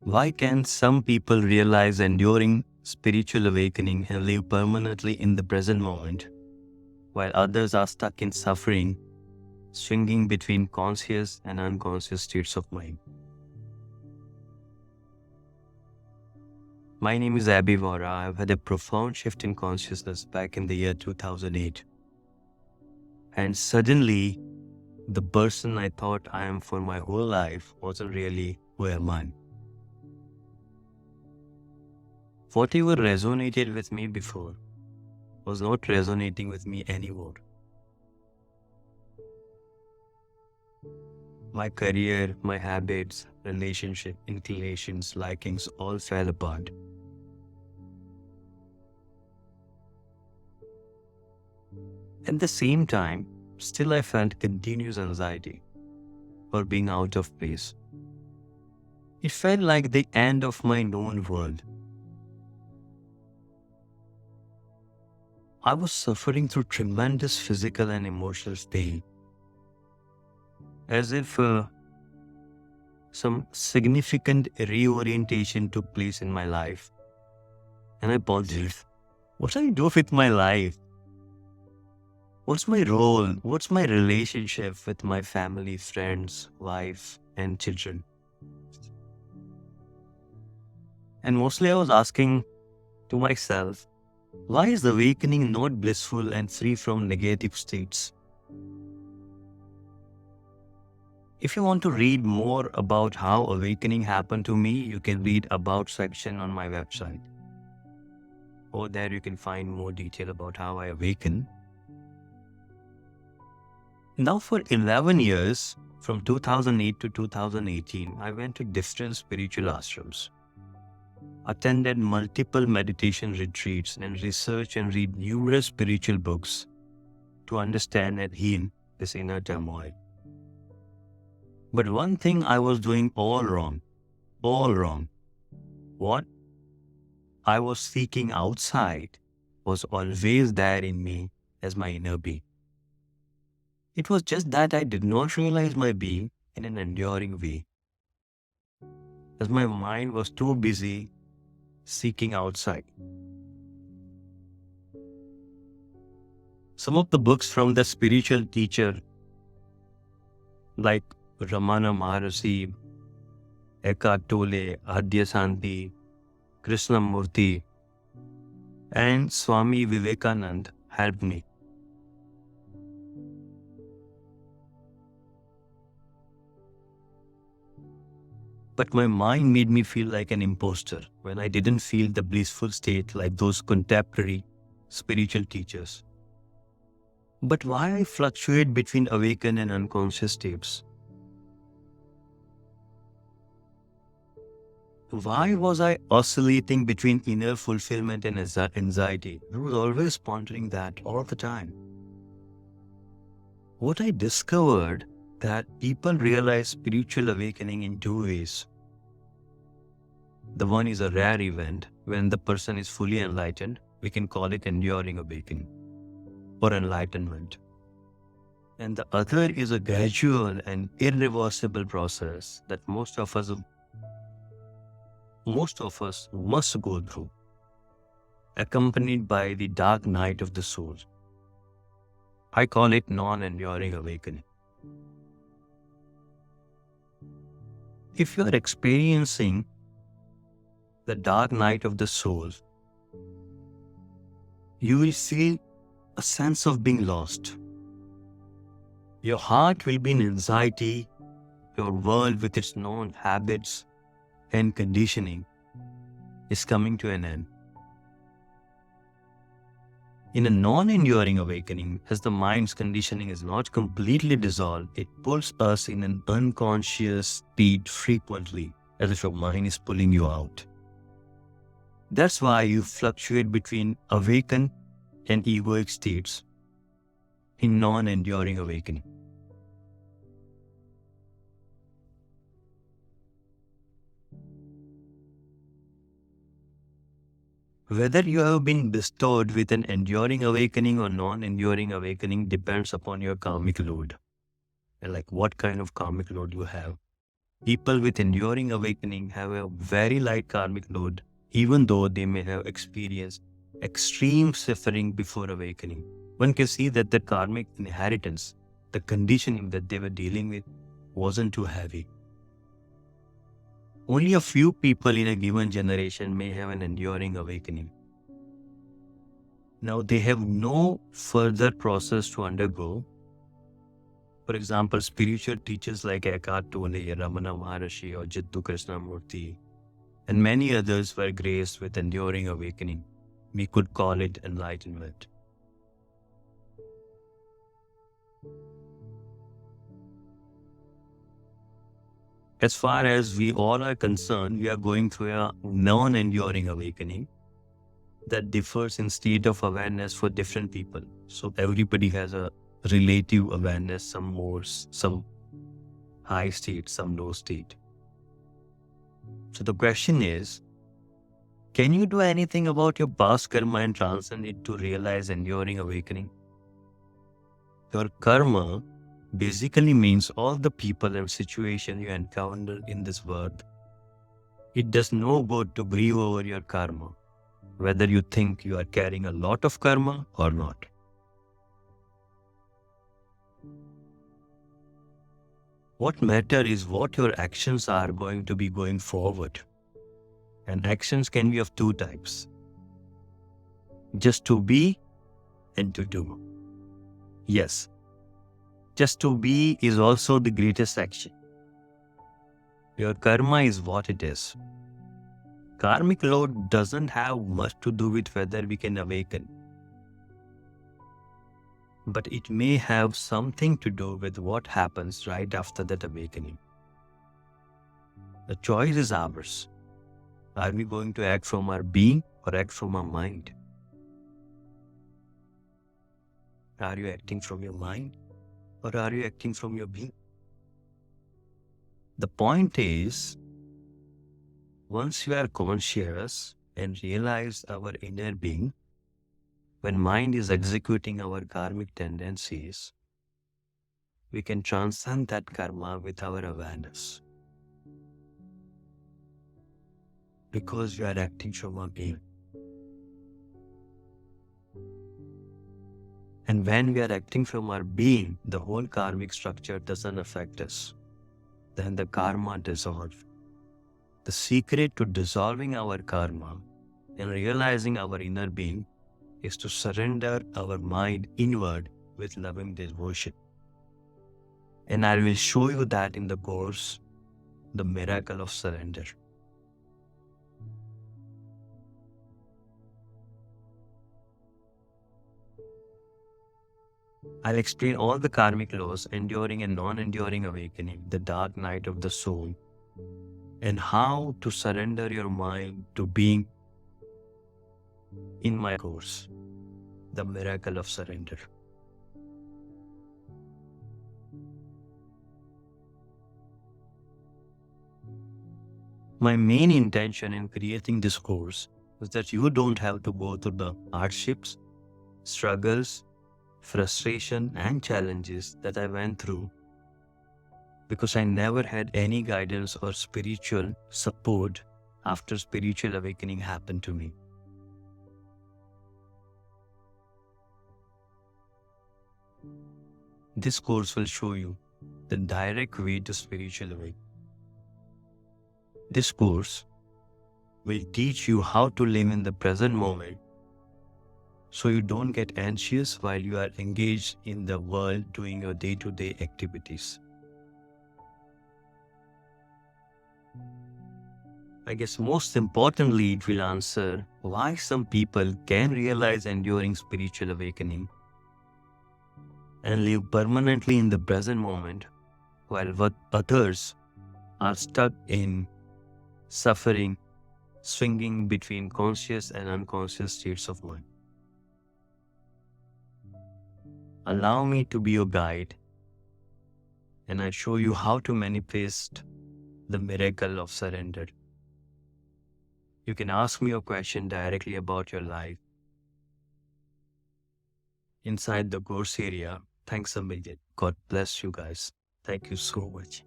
Why can some people realize enduring spiritual awakening and live permanently in the present moment, while others are stuck in suffering, swinging between conscious and unconscious states of mind? My name is Vohra. I've had a profound shift in consciousness back in the year 2008. And suddenly, the person I thought I am for my whole life wasn't really who am I. Whatever resonated with me before was not resonating with me anymore. My career, my habits, relationship, inclinations, likings all fell apart. At the same time, still I felt continuous anxiety for being out of place. It felt like the end of my known world. I was suffering through tremendous physical and emotional pain, as if some significant reorientation took place in my life. And I pondered, what do I do with my life? What's my role? What's my relationship with my family, friends, wife, and children? And mostly I was asking to myself, why is awakening not blissful and free from negative states? If you want to read more about how awakening happened to me, you can read About section on my website. Over there you can find more detail about how I awakened. Now for 11 years, from 2008 to 2018, I went to different spiritual ashrams, attended multiple meditation retreats, and researched and read numerous spiritual books to understand and heal this inner turmoil. But one thing I was doing all wrong. What I was seeking outside was always there in me as my inner being. It was just that I did not realize my being in an enduring way, as my mind was too busy seeking outside. Some of the books from the spiritual teacher like Ramana Maharshi, Eckhart Tolle, Adhyasanti, Krishnamurti, and Swami Vivekanand helped me. But my mind made me feel like an imposter when I didn't feel the blissful state like those contemporary spiritual teachers. But why I fluctuate between awakened and unconscious states? Why was I oscillating between inner fulfillment and anxiety? I was always pondering that all the time. What I discovered that people realize spiritual awakening in two ways. The one is a rare event when the person is fully enlightened. We can call it enduring awakening or enlightenment. And the other is a gradual and irreversible process that most of us must go through, accompanied by the dark night of the soul. I call it non-enduring awakening. If you are experiencing the dark night of the soul, you will feel a sense of being lost. Your heart will be in anxiety. Your world with its known habits and conditioning is coming to an end. In a non-enduring awakening, as the mind's conditioning is not completely dissolved, it pulls us in an unconscious state frequently, as if your mind is pulling you out. That's why you fluctuate between awakened and egoic states in non-enduring awakening. Whether you have been bestowed with an enduring awakening or non-enduring awakening depends upon your karmic load, and like what kind of karmic load you have. People with enduring awakening have a very light karmic load, even though they may have experienced extreme suffering before awakening. One can see that the karmic inheritance, the conditioning that they were dealing with, wasn't too heavy. Only a few people in a given generation may have an enduring awakening. Now, they have no further process to undergo. For example, spiritual teachers like Eckhart Tolle, Ramana Maharshi, or Jiddu Krishnamurti, and many others were graced with enduring awakening. We could call it enlightenment. As far as we all are concerned, we are going through a non-enduring awakening that differs in state of awareness for different people. So everybody has a relative awareness, some more, some high state, some low state. So the question is, can you do anything about your past karma and transcend it to realize enduring awakening? Your karma basically means all the people and situations you encounter in this world. It does no good to grieve over your karma, whether you think you are carrying a lot of karma or not. What matters is what your actions are going to be going forward. And actions can be of two types: just to be and to do. Yes, just to be is also the greatest action. Your karma is what it is. Karmic load doesn't have much to do with whether we can awaken, but it may have something to do with what happens right after that awakening. The choice is ours. Are we going to act from our being or act from our mind? Are you acting from your mind or are you acting from your being? The point is, once you are conscious and realize our inner being, when mind is executing our karmic tendencies, we can transcend that karma with our awareness. Because we are acting from our being. And when we are acting from our being, the whole karmic structure doesn't affect us. Then the karma dissolves. The secret to dissolving our karma and realizing our inner being is to surrender our mind inward with loving devotion. And I will show you that in the course, The Miracle of Surrender. I'll explain all the karmic laws, enduring and non-enduring awakening, the dark night of the soul, and how to surrender your mind to being in my course, The Miracle of Surrender. My main intention in creating this course is that you don't have to go through the hardships, struggles, frustration and challenges that I went through, because I never had any guidance or spiritual support after spiritual awakening happened to me. This course will show you the direct way to spiritual awakening. This course will teach you how to live in the present moment so you don't get anxious while you are engaged in the world doing your day-to-day activities. I guess most importantly, it will answer why some people can realize enduring spiritual awakening and live permanently in the present moment, while others are stuck in suffering, swinging between conscious and unconscious states of mind. Allow me to be your guide, and I show you how to manifest the miracle of surrender. You can ask me a question directly about your life inside the course area. Thanks a million. God bless you guys. Thank you so much.